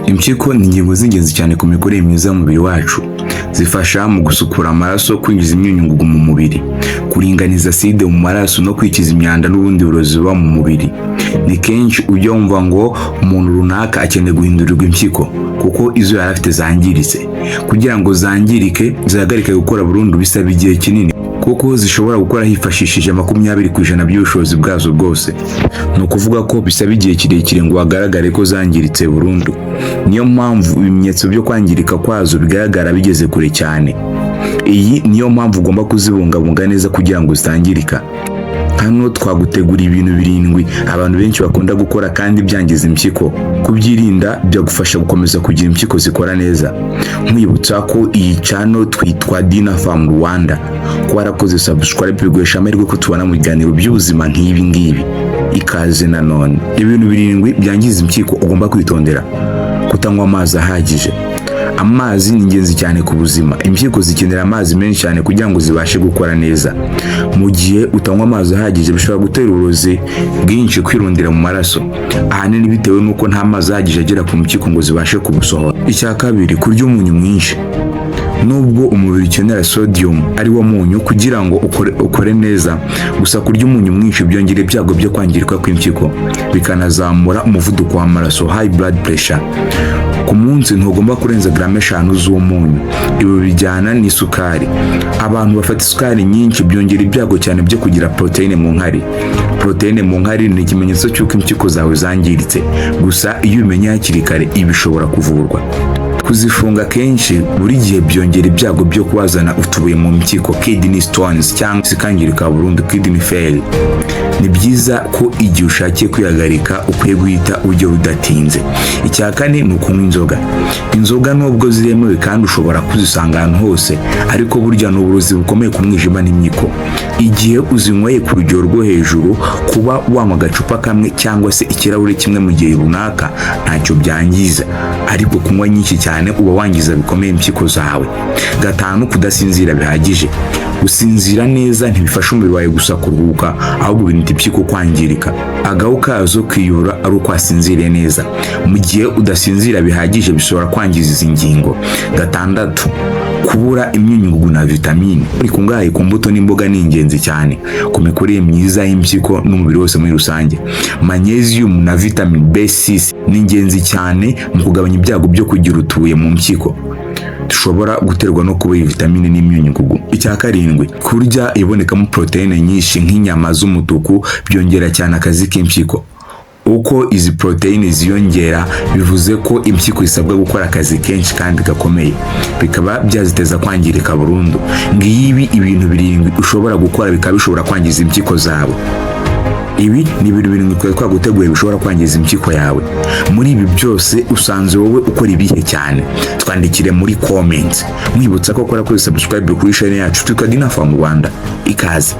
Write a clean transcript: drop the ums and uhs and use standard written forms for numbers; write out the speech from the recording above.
Impyiko ni ingingo z'ingenzi cyane ku mikorere myiza y'umubiri wacu. Zifasha mu gusukura amaraso, kwinjiza imyunyungugu mu mubiri, kuringaniza aside mu maraso no kwikiza imyanda n'ubundi burozi buba mu mubiri. Ni kenshi ujya wumva ngo umuntu runaka akeneye guhindurirwa impyiko kuko izo yari afite zangiritse. Kugira ngo zangirike, zihagarike gukora burundu bisaba igihe kinini, kuko zishobora gukora hifashishije 20% by'ubushobozi bwazo bwose. Ni ukuvuga ko bisaba igihe kirekire ngo hagaragare ko zangiritse burundu. Niyo mpamvu ibimenyetso byo kwangirika kwazo bigaragara bigeze kure cyane. Iyi niyo mpamvu ugomba kuzibungabunga neza kugira ngo zitangirika. Hano twagutegura ibintu 7 abantu benshi bakunda gukora kandi byangiza impyiko. Kubyirinda byagufasha gukomeza kugira impyiko zikora neza. Nkwibutsa ko iyi channel twitwa Dinafarm Rwanda. Ko warakoze subscribe biguhesha amahirwe ko tubona mu biganiro by'ubuzima nk'ibi ngibi. Ikaze nanone. Ibintu 7 byangiza impyiko ugomba kwitondera. Kutanywa amazi ahagije. Amazi ni ingenzi cyane ku buzima. Impyiko zikenera amazi menshi cyane kugira ngo zibashe gukora neza. Mu gihe utanywa amazi ahagije bishobora gutera uburozi bwinshi kwirundira mu maraso, ahanini bitewe nuko nta mazi ahagije agera ku mpyiko ngo zibashe kubusohora. Icya kabiri, kurya umunyu mwinshi. Nubwo umubiri ukenera sodium ari wo munyu kugira ngo ukore neza, gusa kurya umunyu mwinshi byongera ibyago byo kwangirika kw'impyiko, bikanazamura umuvuduko w'amaraso, high blood pressure. Ku munsi ntugomba kurenza grame 5 z'umunyu. Ibi bijyana n'isukari. Abantu bafata isukari nyinshi byongera ibyago cyane byo kugira proteine mu nkari. Proteine mu nkari ni ikimenyetso cy'uko impyiko zawe zangiritse. Gusa iyo ubimenye hakiri kare ibi bishobora kuvurwa. Kuzifunga kenshi buri gihe byongera ibyago byo kubazana utubuye mu mpyiko, kidney stones, cyangwa zikangirika burundu, kidney fail. Ni byiza ko igihe ushakiye kwihagarika ukwiye guhita ujya udatinze. Icya kane ni ukunywa inzoga. Inzoga nubwo ziremewe kandi ushobora kuzisanga ahantu hose, ariko burya ni uburozi bukomeye ku mwijima n'imyiko. Igihe uzinyweye ku rugero rwo hejuru, kuba wanywa agacupa kamwe cyangwa se ikirahure kimwe mu gihe runaka ntacyo byangiza, ariko kunywa nyinshi cyane uba wangiza bikomeye impyiko zawe. 5, kudasinzira bihagije. Gusinzira neza ntibifasha umubiri wawe gusa kuruhuka, ahubwo birinda impyiko kwangirika. Agahu kazo kwiyura ari uko wasinziriye neza. Mu gihe udasinzira bihagije bishobora kwangiza izi ngingo. 6, kubura imyunyungugu na vitamine. Ikungahaye ku mbuto n'imboga ni ingenzi cyane ku mikorere myiza y'impyiko n'umubiri wose muri rusange. Magnesium na vitamin B6 ni ingenzi cyane mu kugabanya ibyago byo kugira utubuye mu mpyiko dushobora guterwa no kubura vitamine n'imyunyungugu. Icya 7, kurya ibonekamo proteine nyinshi nk'inyama z'umutuku byongera cyane akazi k'impyiko. Uko izi proteine ziyongera bivuze ko impyiko isabwa gukora akazi kenshi kandi gakomeye, bikaba byaziteza kwangirika burundu. Ngibi ibintu 7 ushobora gukora bikaba bishobora kwangiza impyiko zawe. Ibi ni ibintu 7 twaguteguye bishobora kwangiza impyiko yawe. Muri ibi byose usanze wowe ukora ibihe cyane? Twandikire muri comments. Mwibutsa ko kora kuri subscribe kuri channel yacu twitwa Dinafarm Rwanda. Ikaze.